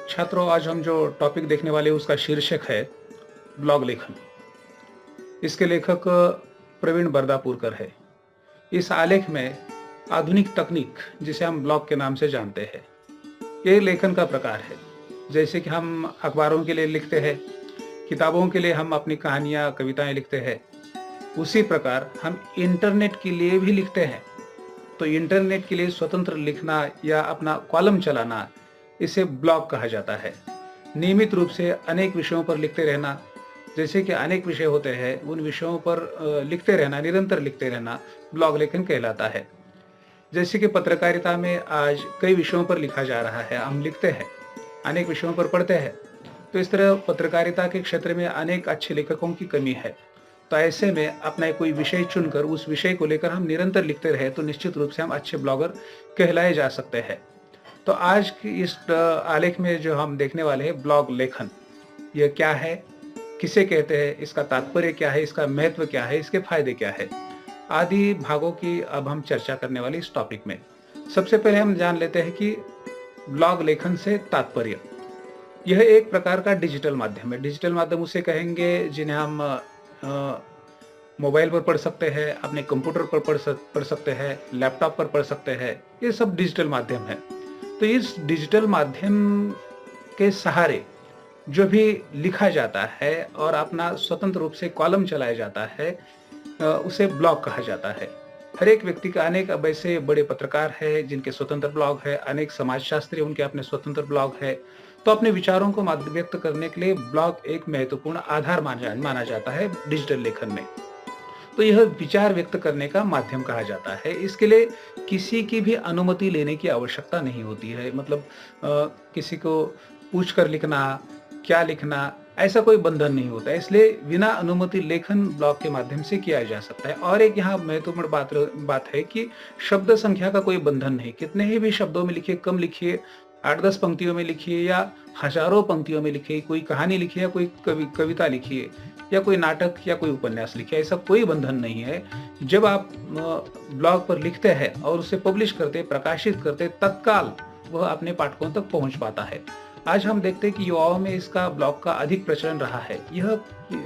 छात्रों, आज हम जो टॉपिक देखने वाले हैं उसका शीर्षक है ब्लॉग लेखन। इसके लेखक प्रवीण बरदापुरकर है। इस आलेख में आधुनिक तकनीक, जिसे हम ब्लॉग के नाम से जानते हैं, ये लेखन का प्रकार है। जैसे कि हम अखबारों के लिए लिखते हैं, किताबों के लिए हम अपनी कहानियाँ कविताएं लिखते हैं, उसी प्रकार हम इंटरनेट के लिए भी लिखते हैं। तो इंटरनेट के लिए स्वतंत्र लिखना या अपना कॉलम चलाना, इसे ब्लॉग कहा जाता है। नियमित रूप से अनेक विषयों पर लिखते रहना, जैसे कि अनेक विषय होते हैं, उन विषयों पर लिखते रहना, निरंतर लिखते रहना ब्लॉग लेखन कहलाता है। जैसे कि पत्रकारिता में आज कई विषयों पर लिखा जा रहा है, हम लिखते हैं, अनेक विषयों पर पढ़ते हैं। तो इस तरह पत्रकारिता के क्षेत्र में अनेक अच्छे लेखकों की कमी है। तो ऐसे में अपना कोई विषय चुनकर उस विषय को लेकर हम निरंतर लिखते रहे तो निश्चित रूप से हम अच्छे ब्लॉगर कहलाए जा सकते हैं। तो आज की इस आलेख में जो हम देखने वाले हैं, ब्लॉग लेखन, यह क्या है, किसे कहते हैं, इसका तात्पर्य क्या है, इसका महत्व क्या है, इसके फायदे क्या है, आदि भागों की अब हम चर्चा करने वाले इस टॉपिक में। सबसे पहले हम जान लेते हैं कि ब्लॉग लेखन से तात्पर्य। यह एक प्रकार का डिजिटल माध्यम है। डिजिटल माध्यम उसे कहेंगे जिन्हें हम मोबाइल पर पढ़ सकते हैं, अपने कंप्यूटर पर पढ़ सकते हैं, लैपटॉप पर पढ़ सकते हैं। ये सब डिजिटल माध्यम है। तो इस डिजिटल माध्यम के सहारे जो भी लिखा जाता है और अपना स्वतंत्र रूप से कॉलम चलाया जाता है, उसे ब्लॉग कहा जाता है। हर एक व्यक्ति का अनेक अब ऐसे बड़े पत्रकार हैं जिनके स्वतंत्र ब्लॉग है, अनेक समाजशास्त्री उनके अपने स्वतंत्र ब्लॉग है। तो अपने विचारों को व्यक्त करने के लिए ब्लॉग एक महत्वपूर्ण आधार माना जाता है डिजिटल लेखन में। तो यह विचार व्यक्त करने का माध्यम कहा जाता है। इसके लिए किसी की भी अनुमति लेने की आवश्यकता नहीं होती है। मतलब किसी को पूछ कर लिखना, क्या लिखना, ऐसा कोई बंधन नहीं होता है। इसलिए बिना अनुमति लेखन ब्लॉग के माध्यम से किया जा सकता है। और एक यहाँ महत्वपूर्ण बात है कि शब्द संख्या का कोई बंधन नहीं। कितने ही भी शब्दों में लिखिए, कम लिखिए, 8-10 पंक्तियों में लिखिए या हजारों पंक्तियों में लिखिए, कोई कहानी लिखिए या कोई कविता लिखिए या कोई नाटक या कोई उपन्यास लिखिए, ऐसा कोई बंधन नहीं है। जब आप ब्लॉग पर लिखते हैं और उसे पब्लिश करते, प्रकाशित करते, तत्काल वह अपने पाठकों तक पहुंच पाता है। आज हम देखते हैं कि युवाओं में इसका ब्लॉग का अधिक प्रचलन रहा है।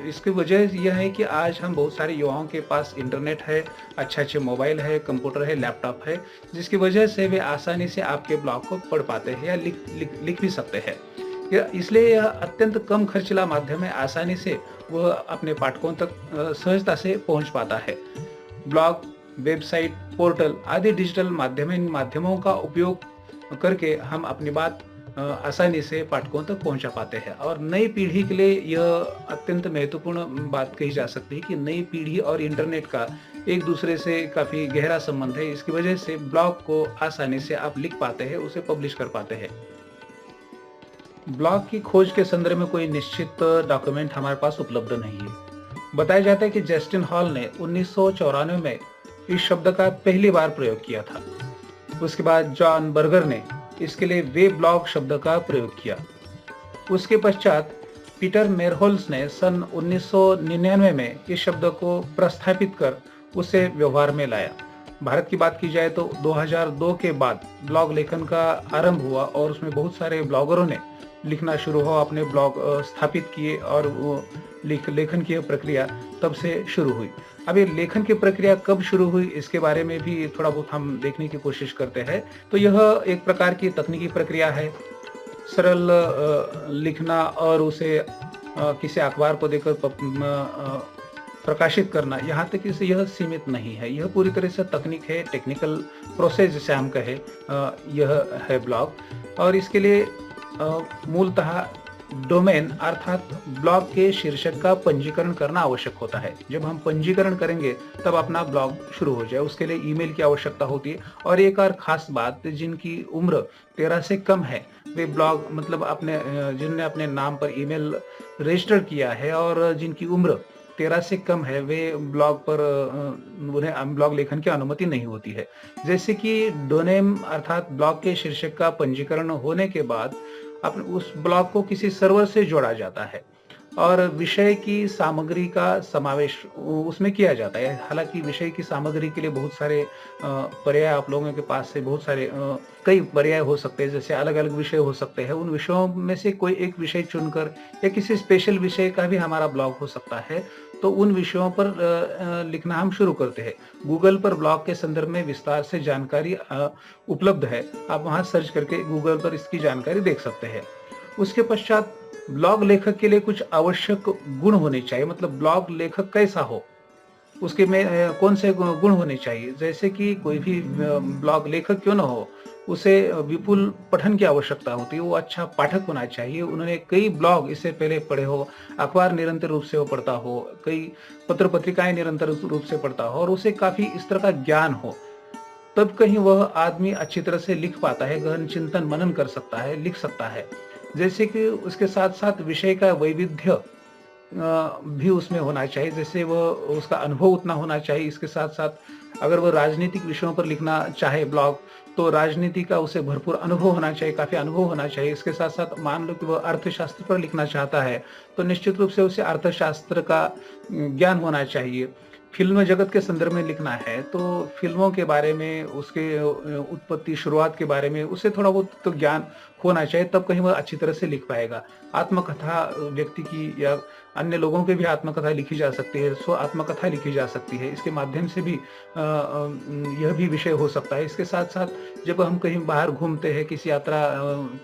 इसकी वजह यह है कि आज हम बहुत सारे युवाओं के पास इंटरनेट है, अच्छे मोबाइल है, कंप्यूटर है, लैपटॉप है, जिसकी वजह से वे आसानी से आपके ब्लॉग को पढ़ पाते हैं या लिख भी सकते हैं। इसलिए यह अत्यंत कम खर्चीला माध्यम है। आसानी से वह अपने पाठकों तक सहजता से पहुंच पाता है। ब्लॉग, वेबसाइट, पोर्टल आदि डिजिटल माध्यमों का उपयोग करके हम अपनी बात आसानी से पाठकों तक पहुंचा पाते हैं। और नई पीढ़ी के लिए यह अत्यंत महत्वपूर्ण बात कही जा सकती है कि नई पीढ़ी और इंटरनेट का एक दूसरे से काफी गहरा संबंध है। इसकी वजह से ब्लॉग को आसानी से आप लिख पाते हैं, उसे पब्लिश कर पाते हैं। ब्लॉग की खोज के संदर्भ में कोई निश्चित डॉक्यूमेंट हमारे पास उपलब्ध नहीं है। बताया जाता है कि जस्टिन हॉल ने 1994 में इस शब्द का पहली बार प्रयोग किया था। उसके बाद जॉन बर्गर ने इसके लिए वेब ब्लॉग शब्द का प्रयोग किया। उसके पश्चात पीटर मेरहोल्स ने सन 1999 में इस शब्द को प्रस्थापित कर उसे व्यवहार में लाया। भारत की बात की जाए तो 2002 के बाद ब्लॉग लेखन का आरंभ हुआ और उसमें बहुत सारे ब्लॉगरों ने लिखना शुरू हुआ, अपने ब्लॉग स्थापित किए और वो लेखन की प्रक्रिया तब से शुरू हुई। अब ये लेखन की प्रक्रिया कब शुरू हुई, इसके बारे में भी थोड़ा बहुत हम देखने की कोशिश करते हैं। तो यह एक प्रकार की तकनीकी प्रक्रिया है। सरल लिखना और उसे किसी अखबार को देकर प्रकाशित करना, यहाँ तक इसे यह सीमित नहीं है। यह पूरी तरह से तकनीक है, टेक्निकल प्रोसेस जिसे हम कहें, यह है ब्लॉग। और इसके लिए मूलतः डोमेन अर्थात ब्लॉग के शीर्षक का पंजीकरण करना आवश्यक होता है। जब हम पंजीकरण करेंगे तब अपना ब्लॉग शुरू हो जाए। उसके लिए ईमेल की आवश्यकता होती है। और एक और खास बात, जिनकी उम्र 13 से कम है, वे ब्लॉग मतलब जिनने अपने नाम पर ईमेल रजिस्टर किया है और जिनकी उम्र 13 से कम है, वे ब्लॉग पर उन्हें ब्लॉग लेखन की अनुमति नहीं होती है। जैसे कि डोमेन अर्थात ब्लॉग के शीर्षक का पंजीकरण होने के बाद उस ब्लॉग को किसी सर्वर से जोड़ा जाता है और विषय की सामग्री का समावेश उसमें किया जाता है। हालाँकि विषय की सामग्री के लिए बहुत सारे पर्याय आप लोगों के पास से बहुत सारे कई पर्याय हो सकते हैं, जैसे अलग-अलग विषय हो सकते हैं। उन विषयों में से कोई एक विषय चुनकर या किसी स्पेशल विषय का भी हमारा ब्लॉग हो सकता है, तो उन विषयों पर लिखना हम शुरू करते हैं। गूगल पर ब्लॉग के संदर्भ में विस्तार से जानकारी उपलब्ध है। आप वहाँ सर्च करके गूगल पर इसकी जानकारी देख सकते हैं। उसके पश्चात ब्लॉग लेखक के लिए कुछ आवश्यक गुण होने चाहिए, मतलब ब्लॉग लेखक कैसा हो, उसके में कौन से गुण होने चाहिए। जैसे कि कोई भी ब्लॉग लेखक क्यों ना हो, उसे विपुल पठन की आवश्यकता होती है, वो अच्छा पाठक होना चाहिए, उन्होंने कई ब्लॉग इससे पहले पढ़े हो, अखबार निरंतर रूप से वो पढ़ता हो, कई पत्र पत्रिकाएं निरंतर रूप से पढ़ता हो और उसे काफी इस तरह का ज्ञान हो, तब कहीं वह आदमी अच्छी तरह से लिख पाता है, गहन चिंतन मनन कर सकता है, लिख सकता है। जैसे कि उसके साथ-साथ विषय का वैविध्य भी उसमें होना चाहिए, जैसे वो उसका अनुभव उतना होना चाहिए। इसके साथ-साथ अगर वो राजनीतिक विषयों पर लिखना चाहे ब्लॉग, तो राजनीति का उसे भरपूर अनुभव होना चाहिए, काफ़ी अनुभव होना चाहिए। इसके साथ-साथ मान लो कि वो अर्थशास्त्र पर लिखना चाहता है, तो निश्चित रूप से उसे अर्थशास्त्र का ज्ञान होना चाहिए। फ़िल्म जगत के संदर्भ में लिखना है, तो फ़िल्मों के बारे में, उसके उत्पत्ति, शुरुआत के बारे में उसे थोड़ा बहुत तो ज्ञान होना चाहिए, तब कहीं वह अच्छी तरह से लिख पाएगा। आत्मकथा व्यक्ति की या अन्य लोगों की भी आत्मकथा लिखी जा सकती है, स्व आत्मकथा लिखी जा सकती है। इसके माध्यम से भी यह भी विषय हो सकता है। इसके साथ-साथ जब हम कहीं बाहर घूमते हैं, किसी यात्रा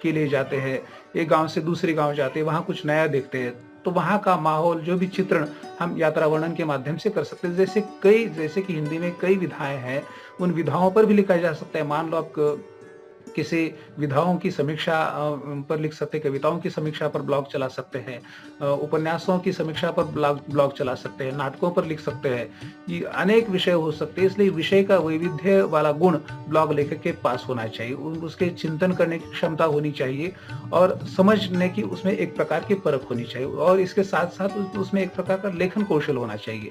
के लिए जाते हैं, एक गाँव से दूसरे गाँव जाते हैं, वहाँ कुछ नया देखते हैं, तो वहाँ का माहौल, जो भी चित्रण हम यात्रा वर्णन के माध्यम से कर सकते हैं। जैसे कि हिंदी में कई विधाएँ हैं, उन विधाओं पर भी लिखा जा सकता है। मान लो आप किसी विधाओं की समीक्षा पर लिख सकते हैं, कविताओं की समीक्षा पर ब्लॉग चला सकते हैं, उपन्यासों की समीक्षा पर ब्लॉग चला सकते हैं, नाटकों पर लिख सकते हैं। ये अनेक विषय हो सकते हैं, इसलिए विषय का वैविध्य वाला गुण ब्लॉग लेखक के पास होना चाहिए। उसके चिंतन करने की क्षमता होनी चाहिए और समझने की उसमें एक प्रकार की परख होनी चाहिए और इसके साथ-साथ उसमें एक प्रकार का लेखन कौशल होना चाहिए।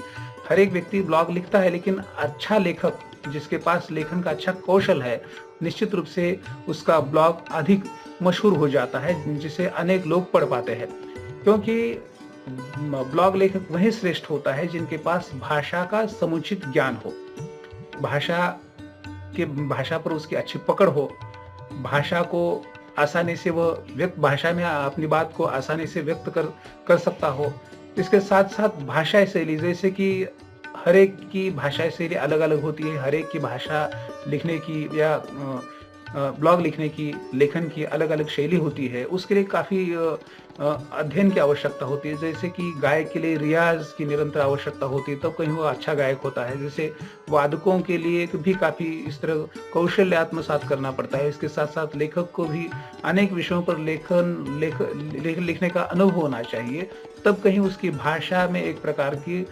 हर एक व्यक्ति ब्लॉग लिखता है, लेकिन अच्छा लेखक जिसके पास लेखन का अच्छा कौशल है, निश्चित रूप से उसका ब्लॉग अधिक मशहूर हो जाता है, जिसे अनेक लोग पढ़ पाते हैं। क्योंकि ब्लॉग लेखक वही श्रेष्ठ होता है जिनके पास भाषा का समुचित ज्ञान हो, भाषा भाषा पर उसकी अच्छी पकड़ हो, भाषा को आसानी से वह भाषा में अपनी बात को आसानी से व्यक्त कर सकता हो। इसके साथ-साथ भाषा शैली, जैसे कि हर एक की भाषा शैली अलग-अलग होती है, हर एक की भाषा लिखने की या ब्लॉग लिखने की, लेखन की अलग-अलग शैली होती है। उसके लिए काफ़ी अध्ययन की आवश्यकता होती है। जैसे कि गायक के लिए रियाज़ की निरंतर आवश्यकता होती है, तब कहीं वो अच्छा गायक होता है। जैसे वादकों के लिए भी काफ़ी इस तरह कौशल्य आत्मसात करना पड़ता है। इसके साथ-साथ लेखक को भी अनेक विषयों पर लिखने का अनुभव होना चाहिए, तब कहीं उसकी भाषा में एक प्रकार की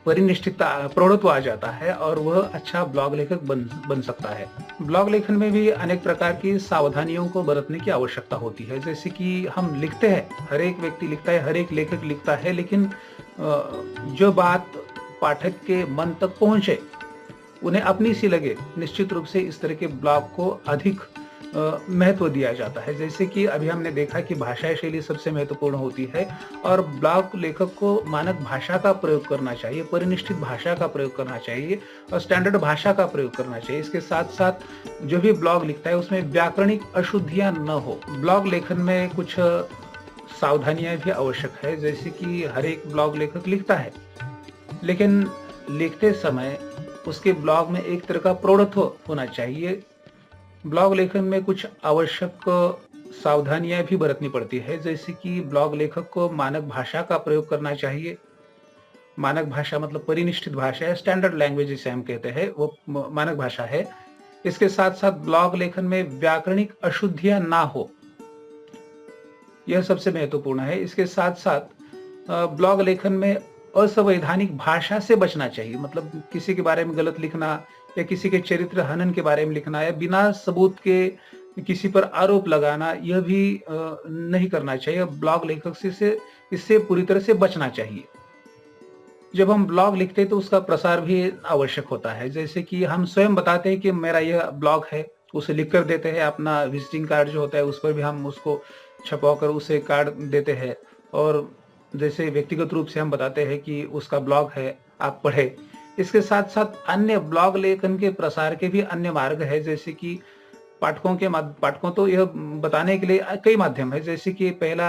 परिनिष्ठितता, प्रौढ़त्व आ जाता है और वह अच्छा ब्लॉग लेखक बन सकता है। ब्लॉग लेखन में भी अनेक प्रकार की सावधानियों को बरतने की आवश्यकता होती है। जैसे कि हम लिखते हैं, हर एक व्यक्ति लिखता है, हर एक लेखक लिखता है, लेकिन जो बात पाठक के मन तक पहुँचे, उन्हें अपनी सी लगे, निश्चित रूप से इस तरह के ब्लॉग को अधिक महत्व दिया जाता है। जैसे कि अभी हमने देखा कि भाषा शैली सबसे महत्वपूर्ण होती है और ब्लॉग लेखक को मानक भाषा का प्रयोग करना चाहिए, परिनिष्ठित भाषा का प्रयोग करना चाहिए और स्टैंडर्ड भाषा का प्रयोग करना चाहिए। इसके साथ-साथ जो भी ब्लॉग लिखता है उसमें व्याकरणिक अशुद्धियाँ न हो। ब्लॉग लेखन में कुछ सावधानियाँ भी आवश्यक है, जैसे कि हर एक ब्लॉग लेखक लिखता है, लेकिन लिखते समय उसके ब्लॉग में एक तरह का प्रौढ़त्व होना चाहिए। ब्लॉग लेखन में कुछ आवश्यक सावधानियां भी बरतनी पड़ती है, जैसे कि ब्लॉग लेखक को मानक भाषा का प्रयोग करना चाहिए। मानक भाषा मतलब परिनिष्ठित भाषा है, स्टैंडर्ड लैंग्वेज जिसे हम कहते हैं, वो मानक भाषा है। इसके साथ-साथ ब्लॉग लेखन में व्याकरणिक अशुद्धियां ना हो, यह सबसे महत्वपूर्ण है। इसके साथ-साथ ब्लॉग लेखन में असंवैधानिक भाषा से बचना चाहिए, मतलब किसी के बारे में गलत लिखना या किसी के चरित्र हनन के बारे में लिखना या बिना सबूत के किसी पर आरोप लगाना, यह भी नहीं करना चाहिए। ब्लॉग लेखक से इससे पूरी तरह से बचना चाहिए। जब हम ब्लॉग लिखते हैं तो उसका प्रसार भी आवश्यक होता है। जैसे कि हम स्वयं बताते हैं कि मेरा यह ब्लॉग है, उसे लिख कर देते हैं, अपना विजिटिंग कार्ड जो होता है उस पर भी हम उसको छपवा कर उसे कार्ड देते हैं। और जैसे व्यक्तिगत रूप से हम बताते हैं कि उसका ब्लॉग है, आप पढ़ें। इसके साथ-साथ अन्य ब्लॉग लेखन के प्रसार के भी अन्य मार्ग हैं, जैसे कि पाठकों तो यह बताने के लिए कई माध्यम है। जैसे कि पहला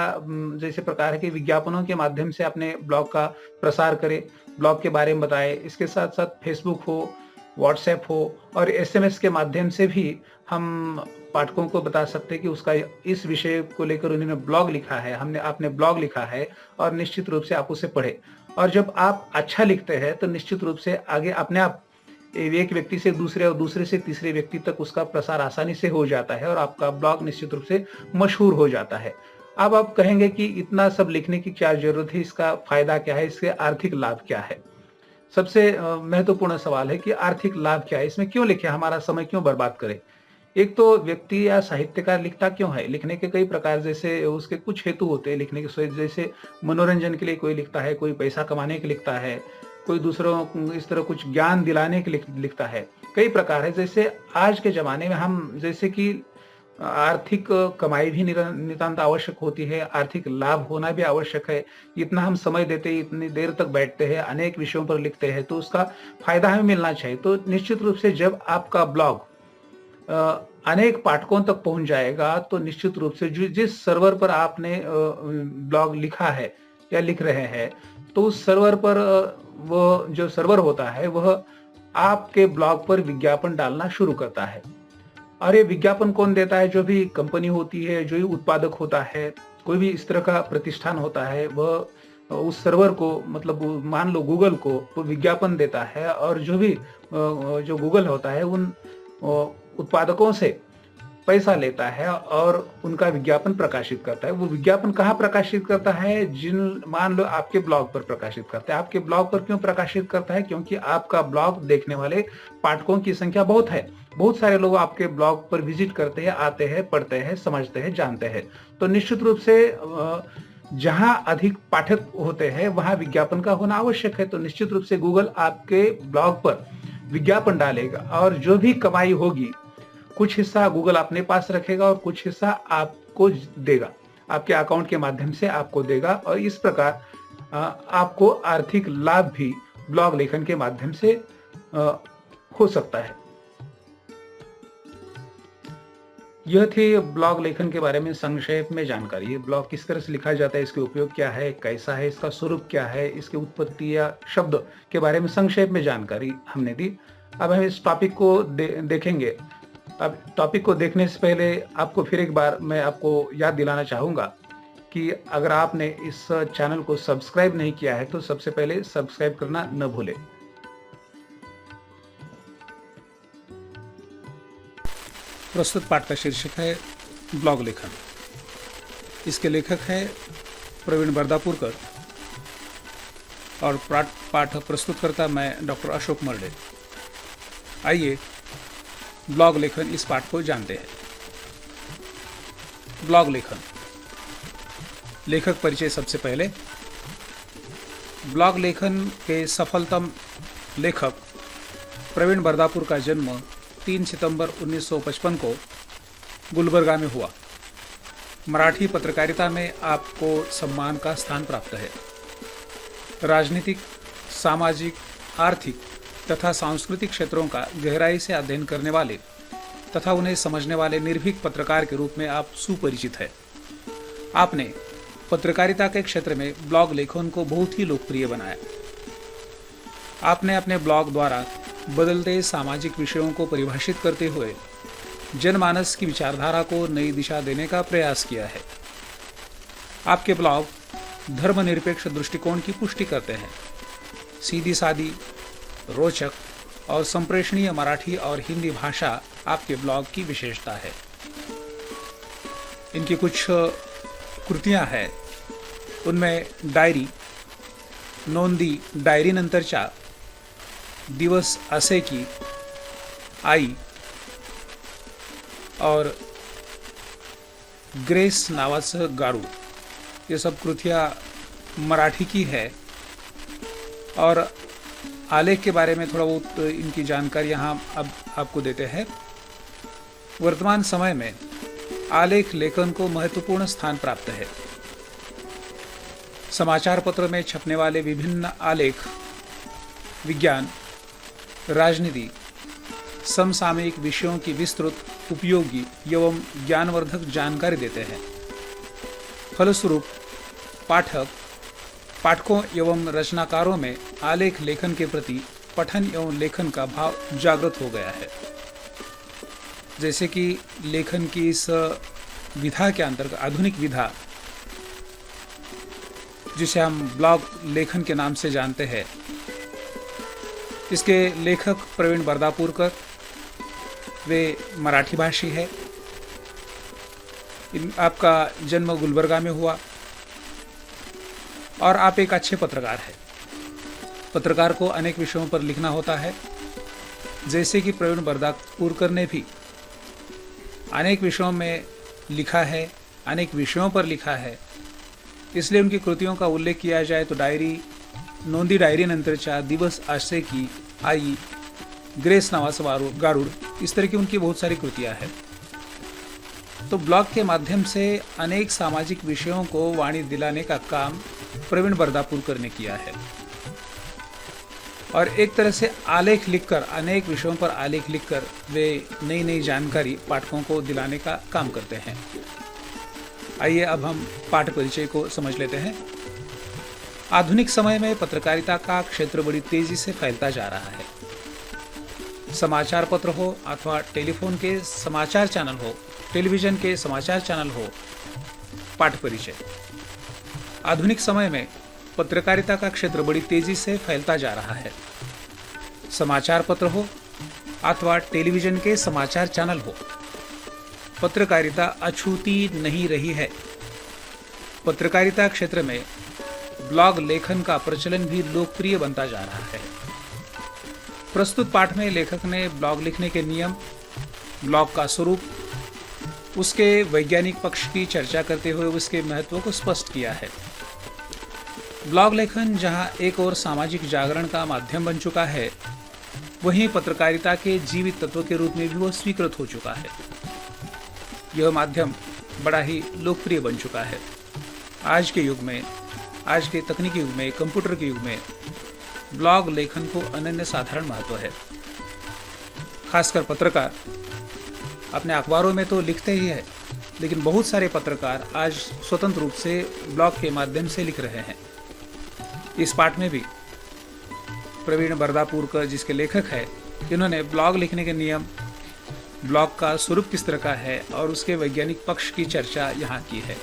जैसे प्रकार है कि विज्ञापनों के माध्यम से अपने ब्लॉग का प्रसार करें, ब्लॉग के बारे में बताएँ। इसके साथ-साथ फेसबुक हो, व्हाट्सएप हो और एसएमएस के माध्यम से भी हम पाठकों को बता सकते हैं कि उसका इस विषय को लेकर उन्होंने ब्लॉग लिखा है, आपने ब्लॉग लिखा है और निश्चित रूप से आप उसे पढ़ें। और जब आप अच्छा लिखते हैं तो निश्चित रूप से आगे अपने आप एक व्यक्ति से दूसरे और दूसरे से तीसरे व्यक्ति तक उसका प्रसार आसानी से हो जाता है और आपका ब्लॉग निश्चित रूप से मशहूर हो जाता है। अब आप कहेंगे कि इतना सब लिखने की क्या ज़रूरत है, इसका फ़ायदा क्या है, इसके आर्थिक लाभ क्या है? सबसे महत्वपूर्ण सवाल है कि आर्थिक लाभ क्या है? इसमें क्यों लिखें, हमारा समय क्यों बर्बाद करें? एक तो व्यक्ति या साहित्यकार लिखता क्यों है? लिखने के कई प्रकार, जैसे उसके कुछ हेतु होते हैं लिखने के, जैसे मनोरंजन के लिए कोई लिखता है, कोई पैसा कमाने के लिए लिखता है, कोई दूसरों को इस तरह कुछ ज्ञान दिलाने के लिए लिखता है। कई प्रकार है, जैसे आज के ज़माने में हम जैसे कि आर्थिक कमाई भी नितांत आवश्यक होती है, आर्थिक लाभ होना भी आवश्यक है। इतना हम समय देते हैं, इतनी देर तक बैठते हैं, अनेक विषयों पर लिखते हैं, तो उसका फ़ायदा हमें मिलना चाहिए। तो निश्चित रूप से जब आपका ब्लॉग अनेक पाठकों तक पहुंच जाएगा, तो निश्चित रूप से जिस सर्वर पर आपने ब्लॉग लिखा है या लिख रहे हैं, तो उस सर्वर पर वो जो सर्वर होता है वह आपके ब्लॉग पर विज्ञापन डालना शुरू करता है। और ये विज्ञापन कौन देता है? जो भी कंपनी होती है, जो भी उत्पादक होता है, कोई भी इस तरह का प्रतिष्ठान होता है, वह उस सर्वर को, मतलब मान लो गूगल को, वो विज्ञापन देता है और जो गूगल होता है उन उत्पादकों से पैसा लेता है और उनका विज्ञापन प्रकाशित करता है। वो विज्ञापन कहाँ प्रकाशित करता है? मान लो आपके ब्लॉग पर प्रकाशित करता है। आपके ब्लॉग पर क्यों प्रकाशित करता है? क्योंकि आपका ब्लॉग देखने वाले पाठकों की संख्या बहुत है। बहुत सारे लोग आपके ब्लॉग पर विजिट करते हैं, आते हैं, पढ़ते हैं, समझते हैं, जानते हैं। तो निश्चित रूप से जहां अधिक पाठक होते हैं वहां विज्ञापन का होना आवश्यक है। तो निश्चित रूप से गूगल आपके ब्लॉग पर विज्ञापन डालेगा और जो भी कमाई होगी, कुछ हिस्सा गूगल अपने पास रखेगा और कुछ हिस्सा आपको देगा, आपके अकाउंट के माध्यम से आपको देगा। और इस प्रकार आपको आर्थिक लाभ भी ब्लॉग लेखन के माध्यम से हो सकता है। यह थी ब्लॉग लेखन के बारे में संक्षेप में जानकारी। ये ब्लॉग किस तरह से लिखा जाता है, इसके उपयोग क्या है, कैसा है, इसका स्वरूप क्या है, इसकी उत्पत्ति या शब्द के बारे में संक्षेप में जानकारी हमने दी। अब हम इस टॉपिक को देखेंगे। अब टॉपिक को देखने से पहले आपको फिर एक बार मैं आपको याद दिलाना चाहूँगा कि अगर आपने इस चैनल को सब्सक्राइब नहीं किया है तो सबसे पहले सब्सक्राइब करना न भूलें। प्रस्तुत पाठ का शीर्षक है ब्लॉग लेखन। इसके लेखक हैं प्रवीण बरदापुरकर और पाठ प्रस्तुत करता मैं डॉक्टर अशोक मर्डे। आइए ब्लॉग लेखन इस पाठ को जानते हैं। ब्लॉग लेखन। लेखक परिचय। सबसे पहले ब्लॉग लेखन के सफलतम लेखक प्रवीण बरदापुर का जन्म 3 सितंबर 1955 को गुलबर्गा में हुआ। मराठी पत्रकारिता में आपको सम्मान का स्थान प्राप्त है। राजनीतिक, सामाजिक, आर्थिक तथा सांस्कृतिक क्षेत्रों का गहराई से अध्ययन करने वाले तथा उन्हें समझने वाले निर्भीक पत्रकार के रूप में आप सुपरिचित हैं। आपने पत्रकारिता के क्षेत्र में ब्लॉग लेखन को बहुत ही लोकप्रिय बनाया। आपने अपने ब्लॉग द्वारा बदलते सामाजिक विषयों को परिभाषित करते हुए जनमानस की विचारधारा को नई दिशा देने का प्रयास किया है। आपके ब्लॉग धर्मनिरपेक्ष दृष्टिकोण की पुष्टि करते हैं। सीधी सादी, रोचक और संप्रेषणीय मराठी और हिंदी भाषा आपके ब्लॉग की विशेषता है। इनकी कुछ कृतियां हैं, उनमें डायरी, नोंदी डायरी नंतरच्या, दिवस असे की, आई और ग्रेस नावाचं गारू, ये सब कृतियां मराठी की है। और आलेख के बारे में थोड़ा बहुत इनकी जानकारी यहाँ अब आपको देते हैं। वर्तमान समय में आलेख लेखन को महत्वपूर्ण स्थान प्राप्त है। समाचार पत्र में छपने वाले विभिन्न आलेख विज्ञान, राजनीति, समसामयिक विषयों की विस्तृत, उपयोगी एवं ज्ञानवर्धक जानकारी देते हैं। फलस्वरूप पाठकों एवं रचनाकारों में आलेख लेखन के प्रति पठन एवं लेखन का भाव जागृत हो गया है। जैसे कि लेखन की इस विधा के अंतर्गत आधुनिक विधा, जिसे हम ब्लॉग लेखन के नाम से जानते हैं, इसके लेखक प्रवीण बर्दापुरकर, वे मराठी भाषी है। आपका जन्म गुलबर्गा में हुआ और आप एक अच्छे पत्रकार हैं। पत्रकार को अनेक विषयों पर लिखना होता है, जैसे कि प्रवीण बर्दापुरकर ने भी अनेक विषयों में लिखा है, अनेक विषयों पर लिखा है। इसलिए उनकी कृतियों का उल्लेख किया जाए तो नोंदी डायरी नंतरच्या दिवस असे की आई, ग्रेस नावाचं गारुड, इस तरह की उनकी बहुत सारी कृतियां हैं। तो ब्लॉग के माध्यम से अनेक सामाजिक विषयों को वाणी दिलाने का काम प्रवीण बर्दापुरकर ने किया है और एक तरह से आलेख लिखकर, अनेक विषयों पर आलेख लिखकर वे नई नई जानकारी पाठकों को दिलाने का काम करते हैं। आइए अब हम पाठ परिचय को समझ लेते हैं। आधुनिक समय में पत्रकारिता का क्षेत्र बड़ी तेजी से फैलता जा रहा है। समाचार पत्र हो अथवा टेलीफोन के समाचार चैनल हो, टेलीविजन के समाचार चैनल हो, पाठ परिचय। आधुनिक समय में पत्रकारिता का क्षेत्र बड़ी तेजी से फैलता जा रहा है। समाचार पत्र हो अथवा टेलीविजन के समाचार चैनल हो, पत्रकारिता अछूती नहीं रही है। पत्रकारिता क्षेत्र में ब्लॉग लेखन का प्रचलन भी लोकप्रिय बनता जा रहा है। प्रस्तुत पाठ में लेखक ने ब्लॉग लिखने के नियम, ब्लॉग का स्वरूप, उसके वैज्ञानिक पक्ष की चर्चा करते हुए उसके महत्व को स्पष्ट किया है। ब्लॉग लेखन जहां एक और सामाजिक जागरण का माध्यम बन चुका है, वहीं पत्रकारिता के जीवित तत्व के रूप में भी वह स्वीकृत हो चुका है। यह माध्यम बड़ा ही लोकप्रिय बन चुका है। आज के युग में, आज के तकनीकी युग में, कंप्यूटर के युग में ब्लॉग लेखन को अनन्य साधारण महत्व है। खासकर पत्रकार अपने अखबारों में तो लिखते ही है, लेकिन बहुत सारे पत्रकार आज स्वतंत्र रूप से ब्लॉग के माध्यम से लिख रहे हैं। इस पाठ में भी प्रवीण बर्दापुरकर, जिसके लेखक है, इन्होंने ब्लॉग लिखने के नियम, ब्लॉग का स्वरूप किस तरह का है और उसके वैज्ञानिक पक्ष की चर्चा यहाँ की है।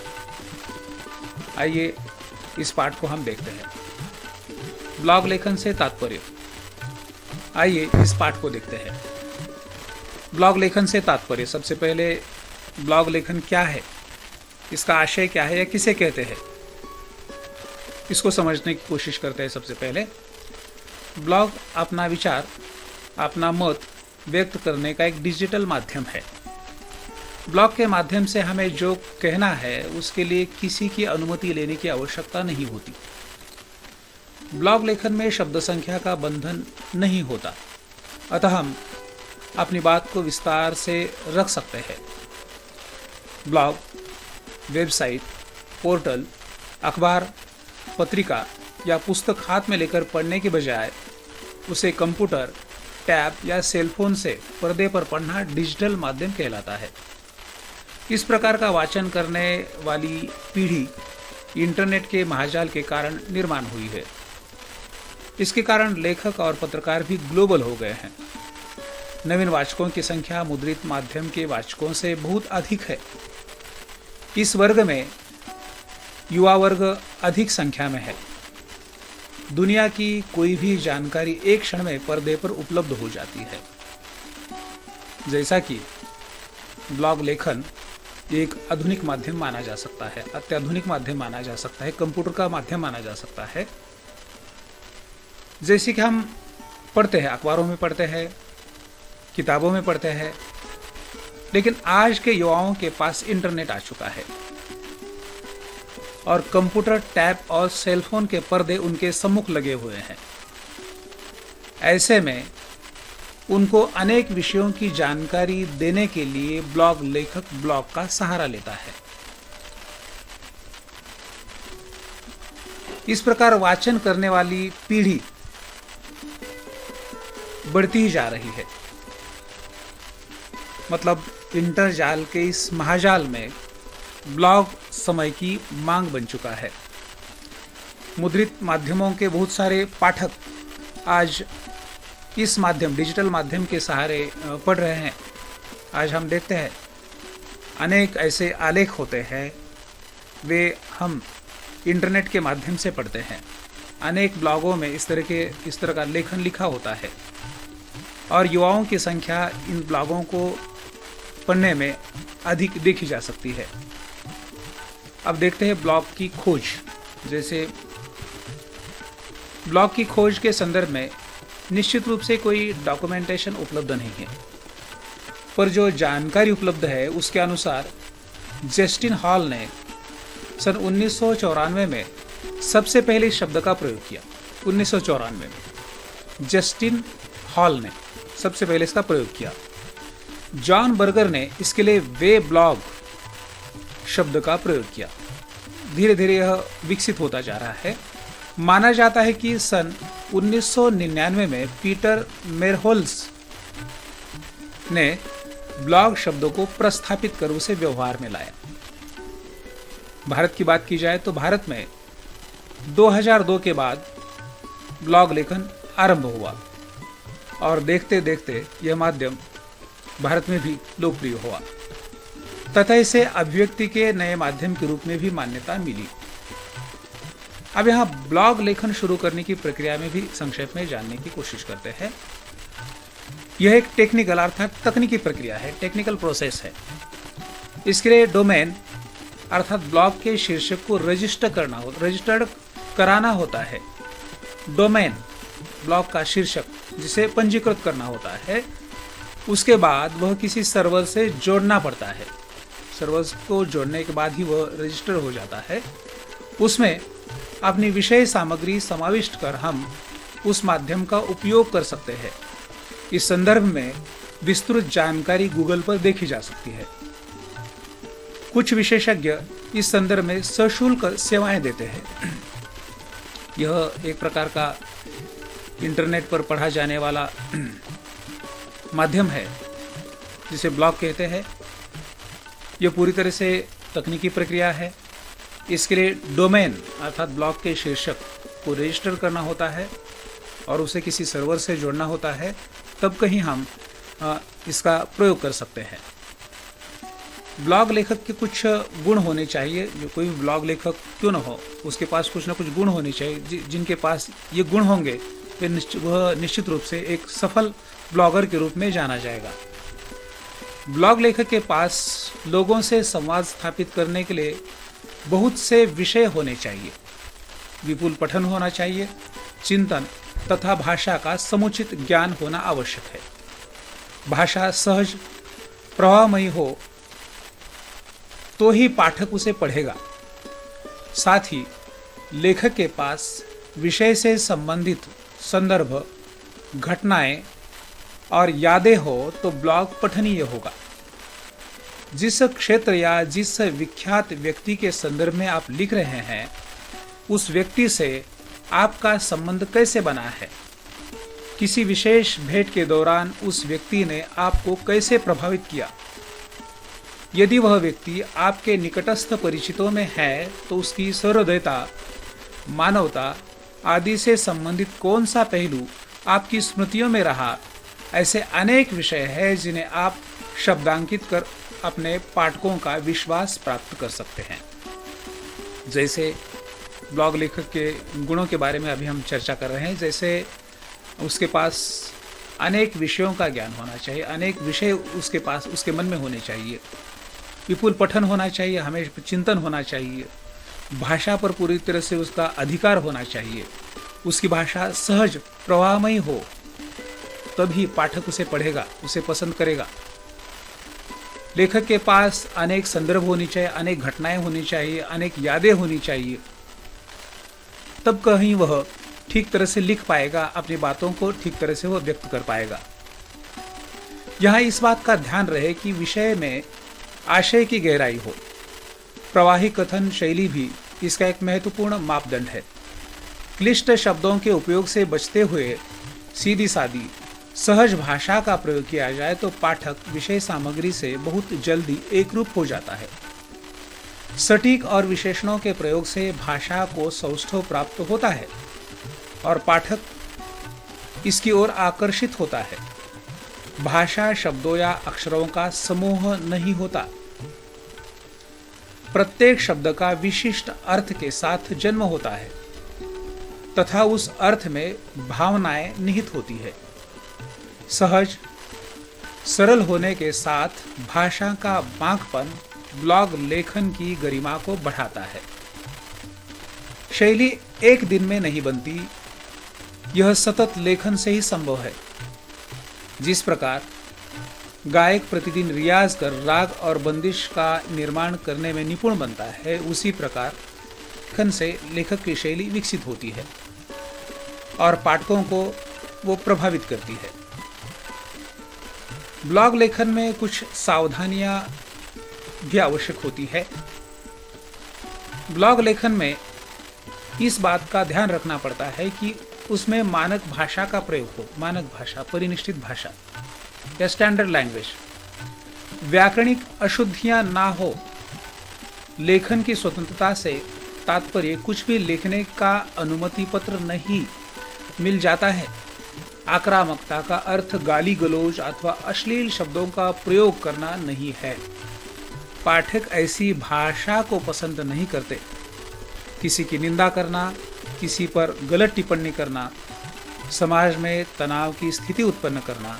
आइए इस पाठ को हम देखते हैं। ब्लॉग लेखन से तात्पर्य। आइए इस पाठ को देखते हैं। ब्लॉग लेखन से तात्पर्य। सबसे पहले ब्लॉग लेखन क्या है, इसका आशय क्या है या किसे कहते हैं, इसको समझने की कोशिश करते हैं। सबसे पहले ब्लॉग अपना विचार, अपना मत व्यक्त करने का एक डिजिटल माध्यम है। ब्लॉग के माध्यम से हमें जो कहना है उसके लिए किसी की अनुमति लेने की आवश्यकता नहीं होती। ब्लॉग लेखन में शब्द संख्या का बंधन नहीं होता, अतः हम अपनी बात को विस्तार से रख सकते हैं। ब्लॉग, वेबसाइट, पोर्टल, अखबार, पत्रिका या पुस्तक हाथ में लेकर पढ़ने के बजाय उसे कंप्यूटर, टैब या सेलफोन से पर्दे पर पढ़ना डिजिटल माध्यम कहलाता है। इस प्रकार का वाचन करने वाली पीढ़ी इंटरनेट के महाजाल के कारण निर्माण हुई है। इसके कारण लेखक और पत्रकार भी ग्लोबल हो गए हैं। नवीन वाचकों की संख्या मुद्रित माध्यम के वाचकों से बहुत अधिक है। इस वर्ग में युवा वर्ग अधिक संख्या में है। दुनिया की कोई भी जानकारी एक क्षण में पर्दे पर उपलब्ध हो जाती है। जैसा कि ब्लॉग लेखन एक आधुनिक माध्यम माना जा सकता है, अत्याधुनिक माध्यम माना जा सकता है, कंप्यूटर का माध्यम माना जा सकता है। जैसे कि हम पढ़ते हैं, अखबारों में पढ़ते हैं, किताबों में पढ़ते हैं, लेकिन आज के युवाओं के पास इंटरनेट आ चुका है और कंप्यूटर, टैब और सेलफोन के पर्दे उनके सम्मुख लगे हुए हैं। ऐसे में उनको अनेक विषयों की जानकारी देने के लिए ब्लॉग लेखक ब्लॉग का सहारा लेता है। इस प्रकार वाचन करने वाली पीढ़ी बढ़ती ही जा रही है। मतलब इंटरजाल के इस महाजाल में ब्लॉग समय की मांग बन चुका है। मुद्रित माध्यमों के बहुत सारे पाठक आज इस माध्यम, डिजिटल माध्यम के सहारे पढ़ रहे हैं। आज हम देखते हैं अनेक ऐसे आलेख होते हैं, वे हम इंटरनेट के माध्यम से पढ़ते हैं। अनेक ब्लॉगों में इस तरह का लेखन लिखा होता है और युवाओं की संख्या इन ब्लॉगों को पढ़ने में अधिक देखी जा सकती है। अब देखते हैं ब्लॉग की खोज। जैसे ब्लॉग की खोज के संदर्भ में निश्चित रूप से कोई डॉक्यूमेंटेशन उपलब्ध नहीं है, पर जो जानकारी उपलब्ध है उसके अनुसार जस्टिन हॉल ने सन 1994 में सबसे पहले इस शब्द का प्रयोग किया। 1994 में जस्टिन हॉल ने सबसे पहले इसका प्रयोग किया। जॉन बर्गर ने इसके लिए वे ब्लॉग शब्द का प्रयोग किया। धीरे धीरे यह विकसित होता जा रहा है। माना जाता है कि सन 1999 में पीटर मेरहोल्स ने ब्लॉग शब्दों को प्रस्थापित कर उसे व्यवहार में लाया। भारत की बात की जाए तो भारत में 2002 के बाद ब्लॉग लेखन आरंभ हुआ और देखते देखते यह माध्यम भारत में भी लोकप्रिय हुआ तथा इसे अभिव्यक्ति के नए माध्यम के रूप में भी मान्यता मिली। अब यहाँ ब्लॉग लेखन शुरू करने की प्रक्रिया में भी संक्षेप में जानने की कोशिश करते हैं। यह एक टेक्निकल अर्थात तकनीकी प्रक्रिया है, टेक्निकल प्रोसेस है। इसके लिए डोमेन अर्थात ब्लॉग के शीर्षक को रजिस्टर्ड कराना होता है। डोमेन ब्लॉग का शीर्षक जिसे पंजीकृत करना होता है, उसके बाद वह किसी सर्वर से जोड़ना पड़ता है। सर्वर को जोड़ने के बाद ही वह रजिस्टर हो जाता है। उसमें अपनी विषय सामग्री समाविष्ट कर हम उस माध्यम का उपयोग कर सकते हैं। इस संदर्भ में विस्तृत जानकारी गूगल पर देखी जा सकती है। कुछ विशेषज्ञ इस संदर्भ में सशुल्क सेवाएं देते हैं। यह एक प्रकार का इंटरनेट पर पढ़ा जाने वाला माध्यम है जिसे ब्लॉग कहते हैं। यह पूरी तरह से तकनीकी प्रक्रिया है। इसके लिए डोमेन अर्थात ब्लॉग के शीर्षक को रजिस्टर करना होता है और उसे किसी सर्वर से जोड़ना होता है, तब कहीं हम इसका प्रयोग कर सकते हैं। ब्लॉग लेखक के कुछ गुण होने चाहिए। जो कोई ब्लॉग लेखक क्यों न हो, उसके पास कुछ ना कुछ गुण होने चाहिए। जिनके पास ये गुण होंगे वह निश्चित रूप से एक सफल ब्लॉगर के रूप में जाना जाएगा। ब्लॉग लेखक के पास लोगों से संवाद स्थापित करने के लिए बहुत से विषय होने चाहिए। विपुल पठन होना चाहिए, चिंतन तथा भाषा का समुचित ज्ञान होना आवश्यक है। भाषा सहज प्रवाहमयी हो तो ही पाठक उसे पढ़ेगा। साथ ही लेखक के पास विषय से संबंधित संदर्भ, घटनाएं और यादें हो तो ब्लॉग पठनीय होगा। जिस क्षेत्र या जिस विख्यात व्यक्ति के संदर्भ में आप लिख रहे हैं, उस व्यक्ति से आपका संबंध कैसे बना है, किसी विशेष भेंट के दौरान उस व्यक्ति ने आपको कैसे प्रभावित किया। यदि वह व्यक्ति आपके निकटस्थ परिचितों में है तो उसकी सहृदयता, मानवता आदि से संबंधित कौन सा पहलू आपकी स्मृतियों में रहा। ऐसे अनेक विषय हैं जिन्हें आप शब्दांकित कर अपने पाठकों का विश्वास प्राप्त कर सकते हैं। जैसे ब्लॉग लेखक के गुणों के बारे में अभी हम चर्चा कर रहे हैं, जैसे उसके पास अनेक विषयों का ज्ञान होना चाहिए, अनेक विषय उसके पास उसके मन में होने चाहिए, विपुल पठन होना चाहिए, हमेशा चिंतन होना चाहिए, भाषा पर पूरी तरह से उसका अधिकार होना चाहिए, उसकी भाषा सहज प्रवाहमयी हो, तभी पाठक उसे पढ़ेगा, उसे पसंद करेगा। लेखक के पास अनेक संदर्भ होनी चाहिए, अनेक घटनाएं होनी चाहिए, अनेक यादें होनी चाहिए, तब कहीं वह ठीक तरह से लिख पाएगा, अपनी बातों को ठीक तरह से वह व्यक्त कर पाएगा। यहाँ इस बात का ध्यान रहे कि विषय में आशय की गहराई हो। प्रवाही कथन शैली भी इसका एक महत्वपूर्ण मापदंड है। क्लिष्ट शब्दों के उपयोग से बचते हुए सीधी सादी सहज भाषा का प्रयोग किया जाए तो पाठक विषय सामग्री से बहुत जल्दी एकरूप हो जाता है। सटीक और विशेषणों के प्रयोग से भाषा को सौष्ठव प्राप्त होता है और पाठक इसकी ओर आकर्षित होता है। भाषा शब्दों या अक्षरों का समूह नहीं होता। प्रत्येक शब्द का विशिष्ट अर्थ के साथ जन्म होता है तथा उस अर्थ में भावनाएं निहित होती है। सहज सरल होने के साथ भाषा का बांकपन ब्लॉग लेखन की गरिमा को बढ़ाता है। शैली एक दिन में नहीं बनती, यह सतत लेखन से ही संभव है। जिस प्रकार गायक प्रतिदिन रियाज कर राग और बंदिश का निर्माण करने में निपुण बनता है, उसी प्रकार लेखन से लेखक की शैली विकसित होती है और पाठकों को वो प्रभावित करती है। ब्लॉग लेखन में कुछ सावधानियां भी आवश्यक होती है। ब्लॉग लेखन में इस बात का ध्यान रखना पड़ता है कि उसमें मानक भाषा का प्रयोग हो। मानक भाषा, परिनिष्ठित भाषा या स्टैंडर्ड लैंग्वेज, व्याकरणिक अशुद्धियां ना हो। लेखन की स्वतंत्रता से तात्पर्य कुछ भी लिखने का अनुमति पत्र नहीं मिल जाता है। आक्रामकता का अर्थ गाली गलौज अथवा अश्लील शब्दों का प्रयोग करना नहीं है। पाठक ऐसी भाषा को पसंद नहीं करते। किसी की निंदा करना, किसी पर गलत टिप्पणी करना, समाज में तनाव की स्थिति उत्पन्न करना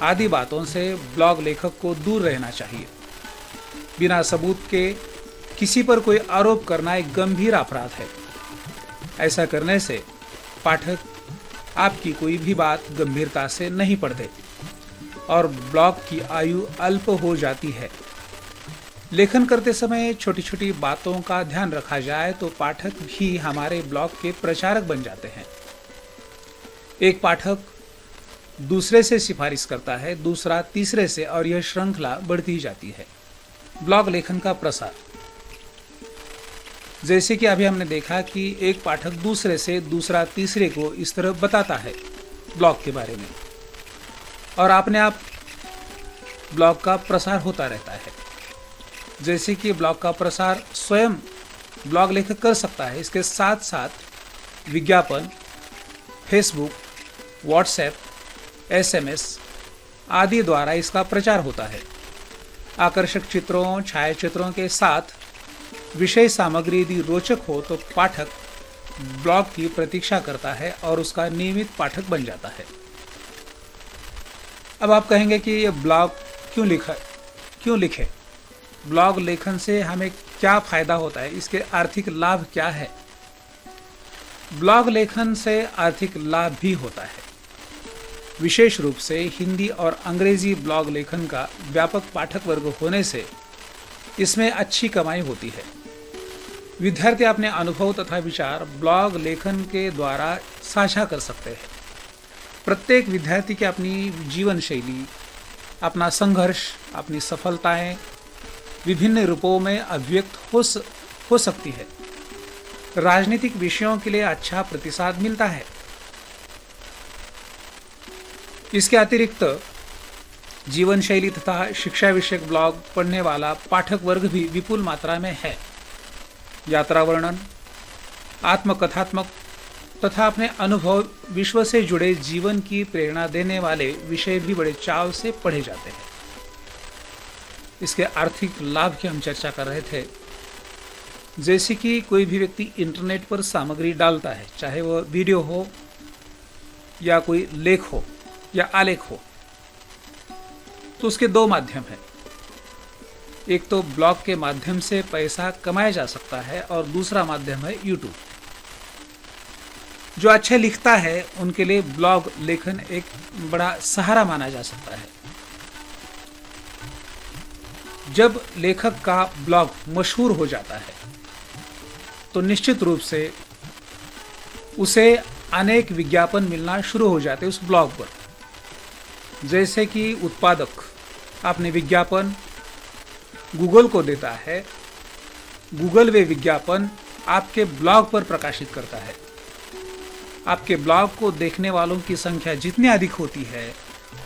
आदि बातों से ब्लॉग लेखक को दूर रहना चाहिए। बिना सबूत के किसी पर कोई आरोप करना एक गंभीर अपराध है। ऐसा करने से पाठक आपकी कोई भी बात गंभीरता से नहीं पढ़ते और ब्लॉग की आयु अल्प हो जाती है। लेखन करते समय छोटी छोटी बातों का ध्यान रखा जाए तो पाठक भी हमारे ब्लॉग के प्रचारक बन जाते हैं। एक पाठक दूसरे से सिफारिश करता है, दूसरा तीसरे से, और यह श्रृंखला बढ़ती जाती है। ब्लॉग लेखन का प्रसार, जैसे कि अभी हमने देखा कि एक पाठक दूसरे से, दूसरा तीसरे को इस तरह बताता है ब्लॉग के बारे में और अपने आप ब्लॉग का प्रसार होता रहता है। जैसे कि ब्लॉग का प्रसार स्वयं ब्लॉग लेखक कर सकता है, इसके साथ साथ विज्ञापन, फेसबुक, व्हाट्सएप, SMS आदि द्वारा इसका प्रचार होता है। आकर्षक चित्रों, छायाचित्रों के साथ विषय सामग्री यदि रोचक हो तो पाठक ब्लॉग की प्रतीक्षा करता है और उसका नियमित पाठक बन जाता है। अब आप कहेंगे कि ये ब्लॉग क्यों लिखे? ब्लॉग लेखन से हमें क्या फायदा होता है, इसके आर्थिक लाभ क्या है? ब्लॉग लेखन से आर्थिक लाभ भी होता है। विशेष रूप से हिंदी और अंग्रेजी ब्लॉग लेखन का व्यापक पाठक वर्ग होने से इसमें अच्छी कमाई होती है। विद्यार्थी अपने अनुभव तथा विचार ब्लॉग लेखन के द्वारा साझा कर सकते हैं। प्रत्येक विद्यार्थी की अपनी जीवन शैली, अपना संघर्ष, अपनी सफलताएं विभिन्न रूपों में अभिव्यक्त हो सकती है। राजनीतिक विषयों के लिए अच्छा प्रतिसाद मिलता है। इसके अतिरिक्त जीवन शैली तथा शिक्षा विषयक ब्लॉग पढ़ने वाला पाठक वर्ग भी विपुल मात्रा में है। यात्रा वर्णन, आत्मकथात्मक तथा अपने अनुभव, विश्व से जुड़े जीवन की प्रेरणा देने वाले विषय भी बड़े चाव से पढ़े जाते हैं। इसके आर्थिक लाभ की हम चर्चा कर रहे थे। जैसे कि कोई भी व्यक्ति इंटरनेट पर सामग्री डालता है, चाहे वह वीडियो हो या कोई लेख हो या आलेख हो, तो उसके दो माध्यम हैं। एक तो ब्लॉग के माध्यम से पैसा कमाया जा सकता है और दूसरा माध्यम है यूट्यूब। जो अच्छे लिखता है उनके लिए ब्लॉग लेखन एक बड़ा सहारा माना जा सकता है। जब लेखक का ब्लॉग मशहूर हो जाता है तो निश्चित रूप से उसे अनेक विज्ञापन मिलना शुरू हो जाते हैं उस ब्लॉग पर। जैसे कि उत्पादक अपने विज्ञापन गूगल को देता है, गूगल वे विज्ञापन आपके ब्लॉग पर प्रकाशित करता है। आपके ब्लॉग को देखने वालों की संख्या जितनी अधिक होती है,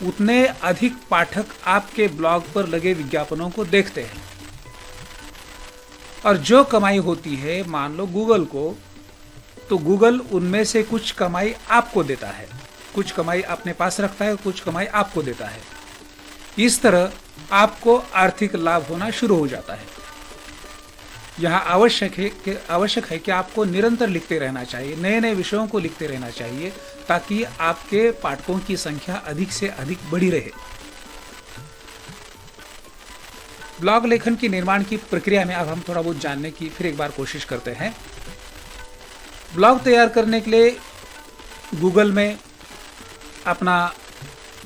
उतने अधिक पाठक आपके ब्लॉग पर लगे विज्ञापनों को देखते हैं। और जो कमाई होती है, मान लो गूगल को, तो गूगल उनमें से कुछ कमाई आपको देता है, कुछ कमाई अपने पास रखता है, कुछ कमाई आपको देता है। इस तरह आपको आर्थिक लाभ होना शुरू हो जाता है। यहाँ आवश्यक है कि आपको निरंतर लिखते रहना चाहिए, नए नए विषयों को लिखते रहना चाहिए, ताकि आपके पाठकों की संख्या अधिक से अधिक बढ़ी रहे। ब्लॉग लेखन की निर्माण की प्रक्रिया में अब हम थोड़ा बहुत जानने की फिर एक बार कोशिश करते हैं। ब्लॉग तैयार करने के लिए गूगल में अपना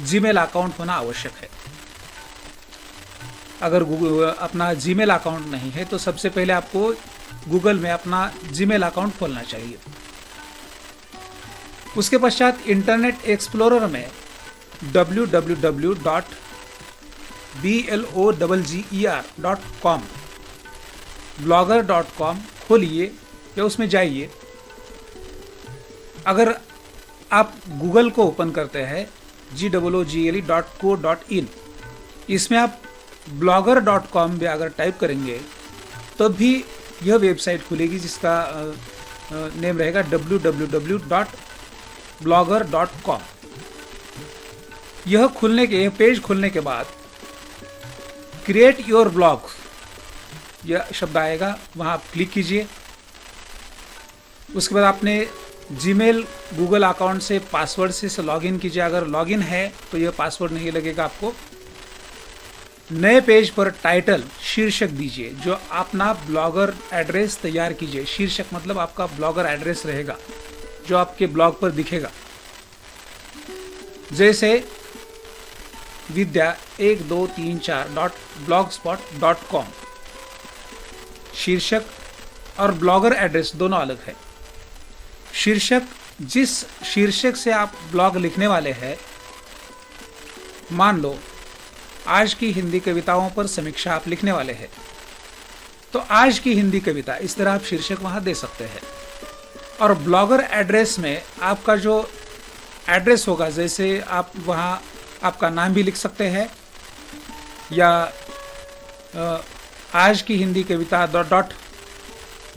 जीमेल अकाउंट होना आवश्यक है। अगर अपना जीमेल अकाउंट नहीं है तो सबसे पहले आपको गूगल में अपना जीमेल अकाउंट खोलना चाहिए। उसके पश्चात इंटरनेट एक्सप्लोरर में www.blogger.com blogger.com खोलिए या उसमें जाइए। अगर आप गूगल को ओपन करते हैं google.co.in, इसमें आप blogger.com भी अगर टाइप करेंगे तो भी यह वेबसाइट खुलेगी जिसका नेम रहेगा www.blogger.com। यह पेज खुलने के बाद क्रिएट योर ब्लॉग यह शब्द आएगा, वहां आप क्लिक कीजिए। उसके बाद आपने जीमेल गूगल अकाउंट से पासवर्ड से लॉगिन कीजिए। अगर लॉगिन है तो यह पासवर्ड नहीं लगेगा आपको। नए पेज पर टाइटल शीर्षक दीजिए, जो अपना ब्लॉगर एड्रेस तैयार कीजिए। शीर्षक मतलब आपका ब्लॉगर एड्रेस रहेगा जो आपके ब्लॉग पर दिखेगा, जैसे vidya1234.blogspot.com। शीर्षक और ब्लॉगर एड्रेस दोनों अलग है। शीर्षक, जिस शीर्षक से आप ब्लॉग लिखने वाले हैं, मान लो आज की हिंदी कविताओं पर समीक्षा आप लिखने वाले हैं, तो आज की हिंदी कविता, इस तरह आप शीर्षक वहां दे सकते हैं। और ब्लॉगर एड्रेस में आपका जो एड्रेस होगा, जैसे आप वहां आपका नाम भी लिख सकते हैं, या आज की हिंदी कविता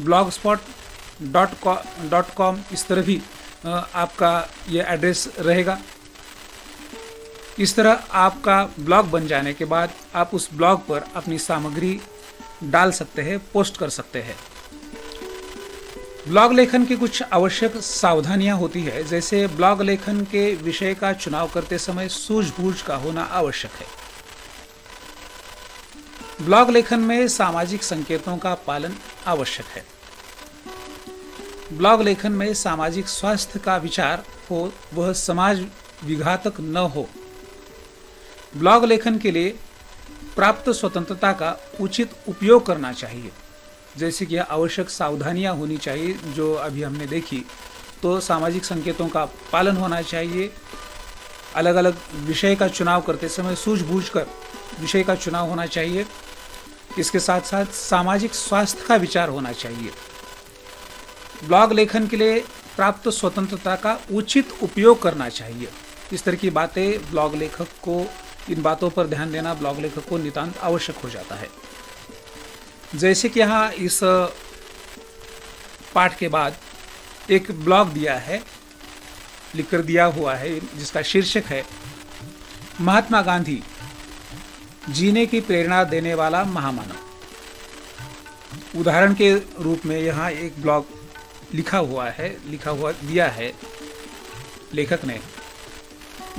.blogspot.com, इस तरह भी आपका ये एड्रेस रहेगा। इस तरह आपका ब्लॉग बन जाने के बाद आप उस ब्लॉग पर अपनी सामग्री डाल सकते हैं, पोस्ट कर सकते हैं। ब्लॉग लेखन की कुछ आवश्यक सावधानियां होती है, जैसे ब्लॉग लेखन के विषय का चुनाव करते समय सूझबूझ का होना आवश्यक है। ब्लॉग लेखन में सामाजिक संकेतों का पालन आवश्यक है। ब्लॉग लेखन में सामाजिक स्वास्थ्य का विचार हो, वह समाज विघातक न हो। ब्लॉग लेखन के लिए प्राप्त स्वतंत्रता का उचित उपयोग करना चाहिए, जैसे कि आवश्यक सावधानियां होनी चाहिए जो अभी हमने देखी। तो सामाजिक संकेतों का पालन होना चाहिए। अलग अलग विषय का चुनाव करते समय सूझबूझ कर विषय का चुनाव होना चाहिए। इसके साथ साथ सामाजिक स्वास्थ्य का विचार होना चाहिए। ब्लॉग लेखन के लिए प्राप्त स्वतंत्रता का उचित उपयोग करना चाहिए। इस तरह की बातें ब्लॉग लेखक को, इन बातों पर ध्यान देना ब्लॉग लेखक को नितांत आवश्यक हो जाता है। जैसे कि यहाँ इस पाठ के बाद एक ब्लॉग दिया है, लिखकर दिया हुआ है, जिसका शीर्षक है महात्मा गांधी, जीने की प्रेरणा देने वाला महामानव। उदाहरण के रूप में यहाँ एक ब्लॉग लिखा हुआ दिया है लेखक ने।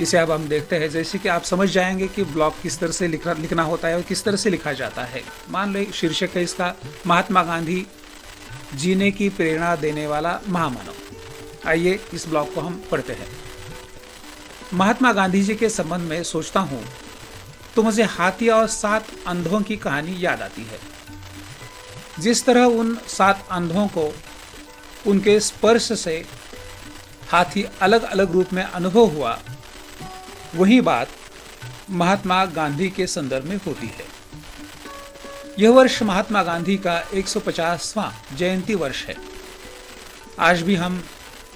इसे अब हम देखते हैं, जैसे कि आप समझ जाएंगे कि ब्लॉग किस तरह से लिखना होता है और किस तरह से लिखा जाता है। मान लो शीर्षक है इसका महात्मा गांधी, जीने की प्रेरणा देने वाला महामानव। आइए इस ब्लॉग को हम पढ़ते हैं। महात्मा गांधी जी के संबंध में सोचता हूँ तो मुझे हाथी और 7 अंधों की कहानी याद आती है। जिस तरह उन 7 अंधों को उनके स्पर्श से हाथी अलग अलग रूप में अनुभव हुआ, वही बात महात्मा गांधी के संदर्भ में होती है। यह वर्ष महात्मा गांधी का 150वां जयंती वर्ष है। आज भी हम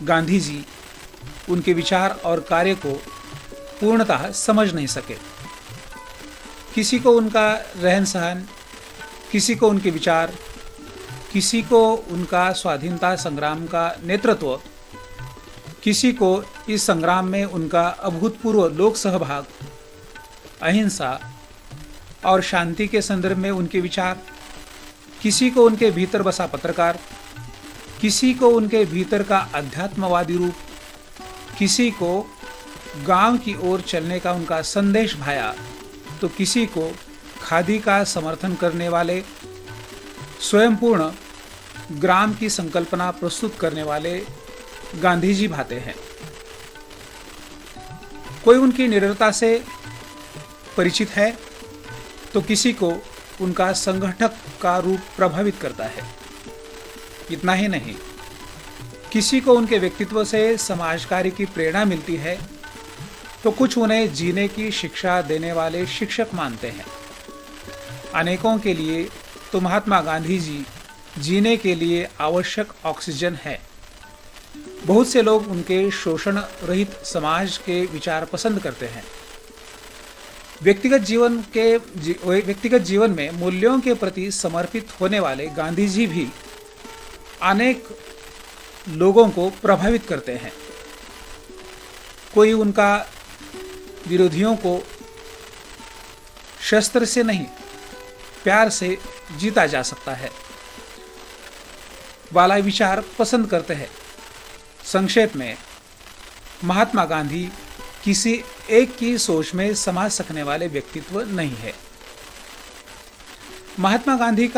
गांधी जी उनके विचार और कार्य को पूर्णतः समझ नहीं सके। किसी को उनका रहन सहन, किसी को उनके विचार, किसी को उनका स्वाधीनता संग्राम का नेतृत्व, किसी को इस संग्राम में उनका अभूतपूर्व लोक सहभाग, अहिंसा और शांति के संदर्भ में उनके विचार, किसी को उनके भीतर बसा पत्रकार, किसी को उनके भीतर का अध्यात्मवादी रूप, किसी को गांव की ओर चलने का उनका संदेश भाया, तो किसी को खादी का समर्थन करने वाले स्वयंपूर्ण ग्राम की संकल्पना प्रस्तुत करने वाले गांधी जी भाते हैं। कोई उनकी निडरता से परिचित है तो किसी को उनका संगठक का रूप प्रभावित करता है। इतना ही नहीं, किसी को उनके व्यक्तित्व से समाज कार्य की प्रेरणा मिलती है तो कुछ उन्हें जीने की शिक्षा देने वाले शिक्षक मानते हैं। अनेकों के लिए तो महात्मा गांधी जी जीने के लिए आवश्यक ऑक्सीजन है। बहुत से लोग उनके शोषण रहित समाज के विचार पसंद करते हैं। व्यक्तिगत जीवन में मूल्यों के प्रति समर्पित होने वाले गांधी जी भी अनेक लोगों को प्रभावित करते हैं। कोई उनका विरोधियों को शस्त्र से नहीं, प्यार से जीता जा सकता है वाला विचार पसंद करते हैं। संक्षेप में, महात्मा गांधी किसी एक की सोच में समा सकने वाले व्यक्तित्व नहीं है। महात्मा गांधी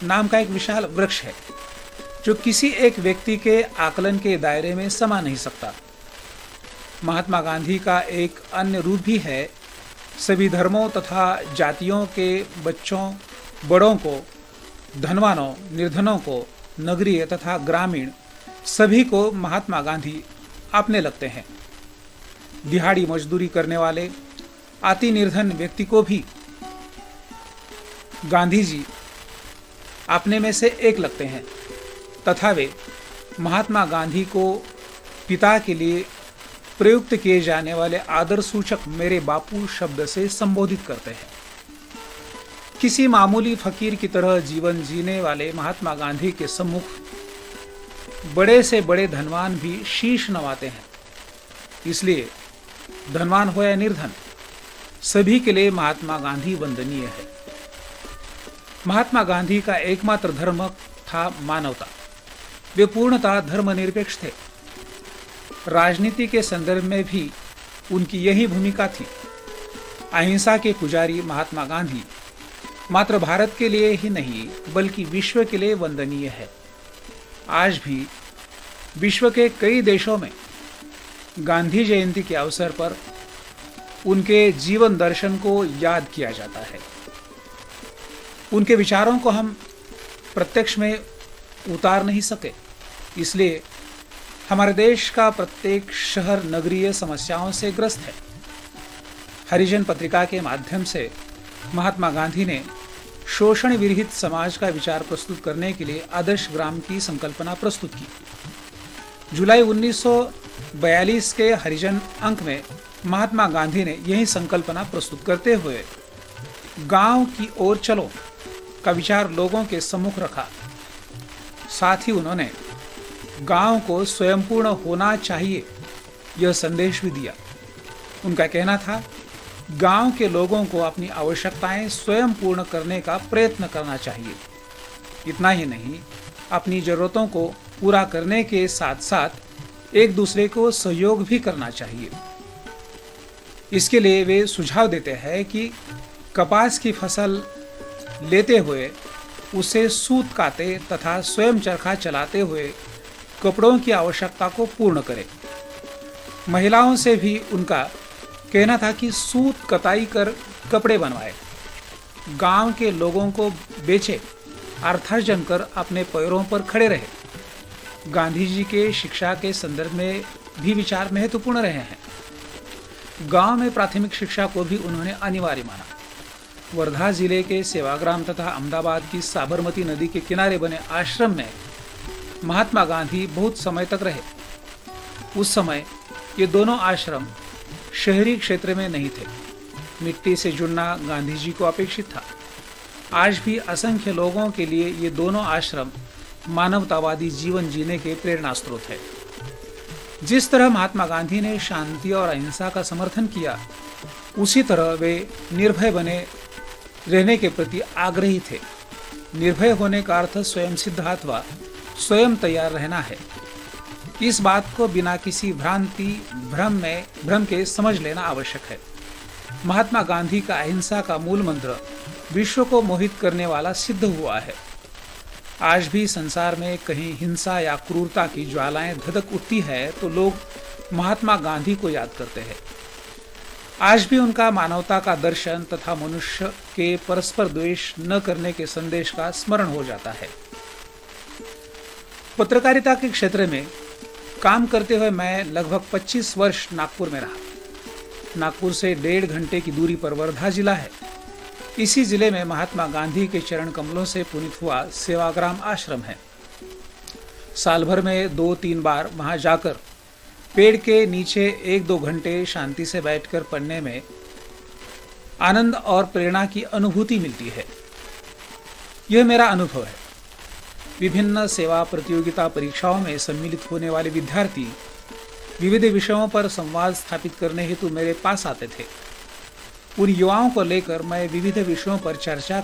नाम का एक विशाल वृक्ष है जो किसी एक व्यक्ति के आकलन के दायरे में समा नहीं सकता। महात्मा गांधी का एक अन्य रूप भी है। सभी धर्मों तथा जातियों के बच्चों, बड़ों को, धनवानों, निर्धनों को, नगरीय तथा ग्रामीण सभी को महात्मा गांधी अपने लगते हैं। दिहाड़ी मजदूरी करने वाले अति निर्धन व्यक्ति को भी गांधी जी अपने में से एक लगते हैं तथा वे महात्मा गांधी को पिता के लिए प्रयुक्त किए जाने वाले आदर सूचक मेरे बापू शब्द से संबोधित करते हैं। किसी मामूली फकीर की तरह जीवन जीने वाले महात्मा गांधी के सम्मुख बड़े से बड़े धनवान भी शीश नवाते हैं। इसलिए धनवान हो या निर्धन, सभी के लिए महात्मा गांधी वंदनीय है। महात्मा गांधी का एकमात्र धर्म था मानवता। वे पूर्णतः धर्मनिरपेक्ष थे। राजनीति के संदर्भ में भी उनकी यही भूमिका थी। अहिंसा के पुजारी महात्मा गांधी मात्र भारत के लिए ही नहीं बल्कि विश्व के लिए वंदनीय है। आज भी विश्व के कई देशों में गांधी जयंती के अवसर पर उनके जीवन दर्शन को याद किया जाता है। उनके विचारों को हम प्रत्यक्ष में उतार नहीं सके, इसलिए हमारे देश का प्रत्येक शहर नगरीय समस्याओं से ग्रस्त है। हरिजन पत्रिका के माध्यम से महात्मा गांधी ने शोषण विरहित समाज का विचार प्रस्तुत करने के लिए आदर्श ग्राम की संकल्पना प्रस्तुत की। जुलाई 1942 के हरिजन अंक में महात्मा गांधी ने यही संकल्पना प्रस्तुत करते हुए गांव की ओर चलो का विचार लोगों के सम्मुख रखा। साथ ही उन्होंने गांव को स्वयंपूर्ण होना चाहिए यह संदेश भी दिया। उनका कहना था, गांव के लोगों को अपनी आवश्यकताएं स्वयं पूर्ण करने का प्रयत्न करना चाहिए। इतना ही नहीं, अपनी जरूरतों को पूरा करने के साथ साथ एक दूसरे को सहयोग भी करना चाहिए। इसके लिए वे सुझाव देते हैं कि कपास की फसल लेते हुए उसे सूत काटे तथा स्वयं चरखा चलाते हुए कपड़ों की आवश्यकता को पूर्ण करें। महिलाओं से भी उनका कहना था कि सूत कताई कर कपड़े बनवाए, गांव के लोगों को बेचे, अर्थार्जन कर अपने पैरों पर खड़े रहे। गांधी जी के शिक्षा के संदर्भ में भी विचार महत्वपूर्ण रहे हैं। गांव में प्राथमिक शिक्षा को भी उन्होंने अनिवार्य माना। वर्धा जिले के सेवाग्राम तथा अहमदाबाद की साबरमती नदी के किनारे बने आश्रम में महात्मा गांधी बहुत समय तक रहे। उस समय ये दोनों आश्रम शहरी क्षेत्र में नहीं थे। मिट्टी से जुड़ना गांधी जी को अपेक्षित था। आज भी असंख्य लोगों के लिए ये दोनों आश्रम मानवतावादी जीवन जीने के प्रेरणा स्रोत है। जिस तरह महात्मा गांधी ने शांति और अहिंसा का समर्थन किया, उसी तरह वे निर्भय बने रहने के प्रति आग्रही थे। निर्भय होने का अर्थ स्वयं सिद्ध अथवा स्वयं तैयार रहना है। इस बात को बिना किसी भ्रम के समझ लेना आवश्यक है। महात्मा गांधी का अहिंसा का मूल मंत्र विश्व को मोहित करने वाला सिद्ध हुआ है। आज भी संसार में कहीं हिंसा या क्रूरता की ज्वालाएं धधक उठती है तो लोग महात्मा गांधी को याद करते हैं। आज भी उनका मानवता का दर्शन तथा मनुष्य के परस्पर द्वेष न करने के संदेश का स्मरण हो जाता है। पत्रकारिता के क्षेत्र में काम करते हुए मैं लगभग 25 वर्ष नागपुर में रहा। नागपुर से 1.5 घंटे की दूरी पर वर्धा जिला है। इसी जिले में महात्मा गांधी के चरण कमलों से पुनीत हुआ सेवाग्राम आश्रम है। साल भर में 2-3 बार वहां जाकर पेड़ के नीचे 1-2 घंटे शांति से बैठकर पढ़ने में आनंद और प्रेरणा की अनुभूति मिलती है। यह मेरा अनुभव है। विभिन्न सेवा प्रतियोगिता परीक्षाओं में सम्मिलित होने वाले विद्यार्थी विविध विषयों पर संवाद स्थापित करने हेतु मेरे पास आते थे। उन युवाओं को लेकर मैं विविध विषयों पर चर्चा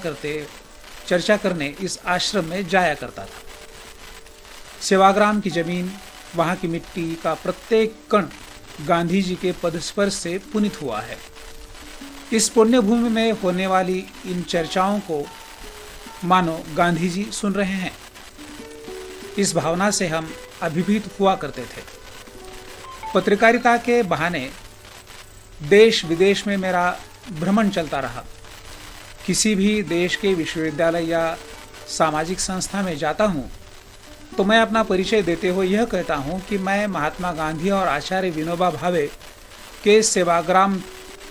करने इस आश्रम में जाया करता था। सेवाग्राम की जमीन, वहां की मिट्टी का प्रत्येक कण गांधी जी के पदस्पर्श से पुनीत हुआ है। इस पुण्य भूमि में होने वाली इन चर्चाओं को मानो गांधी जी सुन रहे हैं। इस भावना से हम अभिभूत हुआ करते थे। पत्रकारिता के बहाने देश विदेश में मेरा भ्रमण चलता रहा। किसी भी देश के विश्वविद्यालय या सामाजिक संस्था में जाता हूँ तो मैं अपना परिचय देते हुए यह कहता हूँ कि मैं महात्मा गांधी और आचार्य विनोबा भावे के सेवाग्राम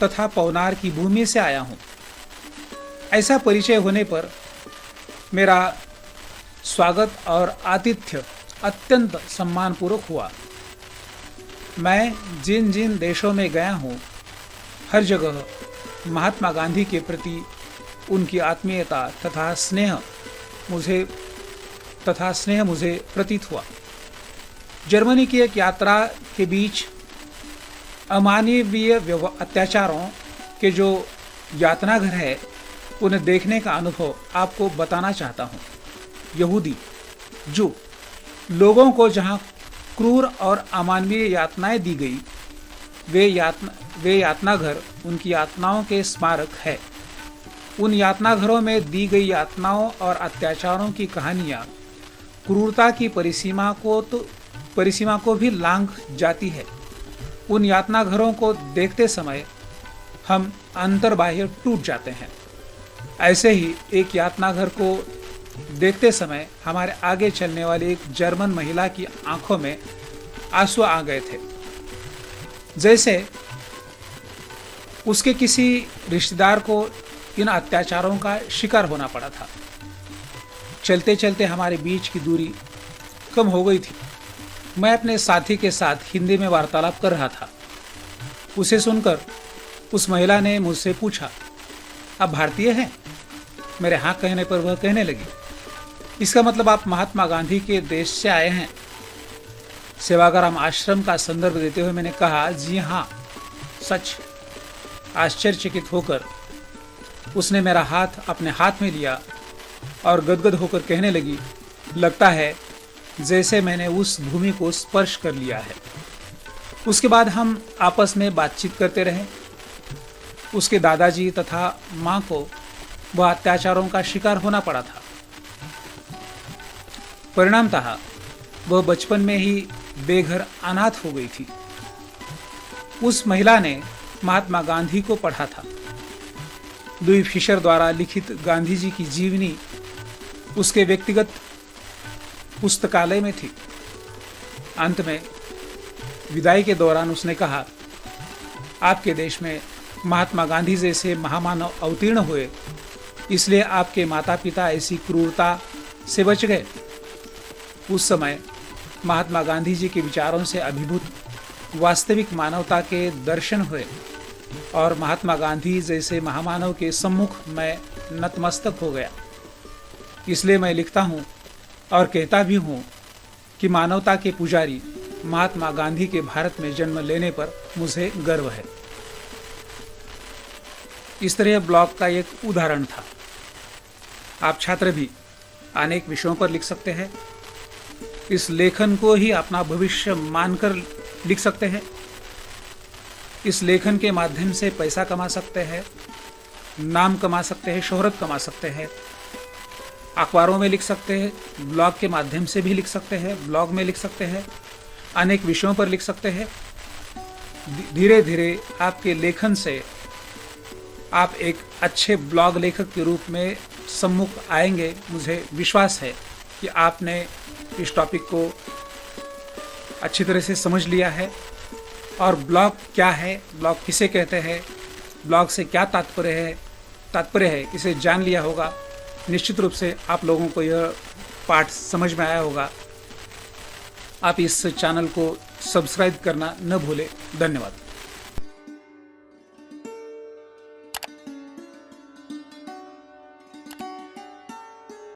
तथा पवनार की भूमि से आया हूँ। ऐसा परिचय होने पर मेरा स्वागत और आतिथ्य अत्यंत सम्मानपूर्वक हुआ। मैं जिन जिन देशों में गया हूँ, हर जगह महात्मा गांधी के प्रति उनकी आत्मीयता तथा स्नेह मुझे प्रतीत हुआ। जर्मनी की एक यात्रा के बीच अमानवीय अत्याचारों के जो यातना घर है, उन्हें देखने का अनुभव आपको बताना चाहता हूँ। यहूदी जो लोगों को जहाँ क्रूर और अमानवीय यातनाएं दी गई, वे यातना घर उनकी यातनाओं के स्मारक है। उन यातना घरों में दी गई यातनाओं और अत्याचारों की कहानियां क्रूरता की परिसीमा को भी लांघ जाती है। उन यातना घरों को देखते समय हम अंतर्बाह्य टूट जाते हैं। ऐसे ही एक यातना घर को देखते समय हमारे आगे चलने वाली एक जर्मन महिला की आंखों में आंसू आ गए थे। जैसे उसके किसी रिश्तेदार को इन अत्याचारों का शिकार होना पड़ा था। चलते चलते हमारे बीच की दूरी कम हो गई थी। मैं अपने साथी के साथ हिंदी में वार्तालाप कर रहा था। उसे सुनकर उस महिला ने मुझसे पूछा, आप भारतीय हैं? मेरे हाँ कहने पर वह कहने लगी, इसका मतलब आप महात्मा गांधी के देश से आए हैं? सेवाग्राम आश्रम का संदर्भ देते हुए मैंने कहा, जी हाँ, सच। आश्चर्यचकित होकर उसने मेरा हाथ अपने हाथ में लिया और गदगद होकर कहने लगी, लगता है जैसे मैंने उस भूमि को स्पर्श कर लिया है। उसके बाद हम आपस में बातचीत करते रहे। उसके दादाजी तथा माँ को वह अत्याचारों का शिकार होना पड़ा था। परिणामतः वह बचपन में ही बेघर अनाथ हो गई थी। उस महिला ने महात्मा गांधी को पढ़ा था। लुई फिशर द्वारा लिखित गांधी जी की जीवनी उसके व्यक्तिगत पुस्तकालय में थी। अंत में विदाई के दौरान उसने कहा, आपके देश में महात्मा गांधी जैसे महामानव अवतीर्ण हुए, इसलिए आपके माता पिता ऐसी क्रूरता से बच गए। उस समय महात्मा गांधी जी के विचारों से अभिभूत वास्तविक मानवता के दर्शन हुए और महात्मा गांधी जैसे महामानव के सम्मुख मैं नतमस्तक हो गया। इसलिए मैं लिखता हूँ और कहता भी हूँ कि मानवता के पुजारी महात्मा गांधी के भारत में जन्म लेने पर मुझे गर्व है। इस तरह ब्लॉग का एक उदाहरण था। आप छात्र भी अनेक विषयों पर लिख सकते हैं। इस लेखन को ही अपना भविष्य मानकर लिख सकते हैं। इस लेखन के माध्यम से पैसा कमा सकते हैं, नाम कमा सकते हैं, शोहरत कमा सकते हैं। अखबारों में लिख सकते हैं, ब्लॉग के माध्यम से भी लिख सकते हैं, ब्लॉग में लिख सकते हैं, अनेक विषयों पर लिख सकते हैं। धीरे धीरे आपके लेखन से आप एक अच्छे ब्लॉग लेखक के रूप में सम्मुख आएंगे। मुझे विश्वास है कि आपने इस टॉपिक को अच्छी तरह से समझ लिया है और ब्लॉग क्या है, ब्लॉग किसे कहते हैं, ब्लॉग से क्या तात्पर्य है इसे जान लिया होगा। निश्चित रूप से आप लोगों को यह पाठ समझ में आया होगा। आप इस चैनल को सब्सक्राइब करना न भूलें। धन्यवाद।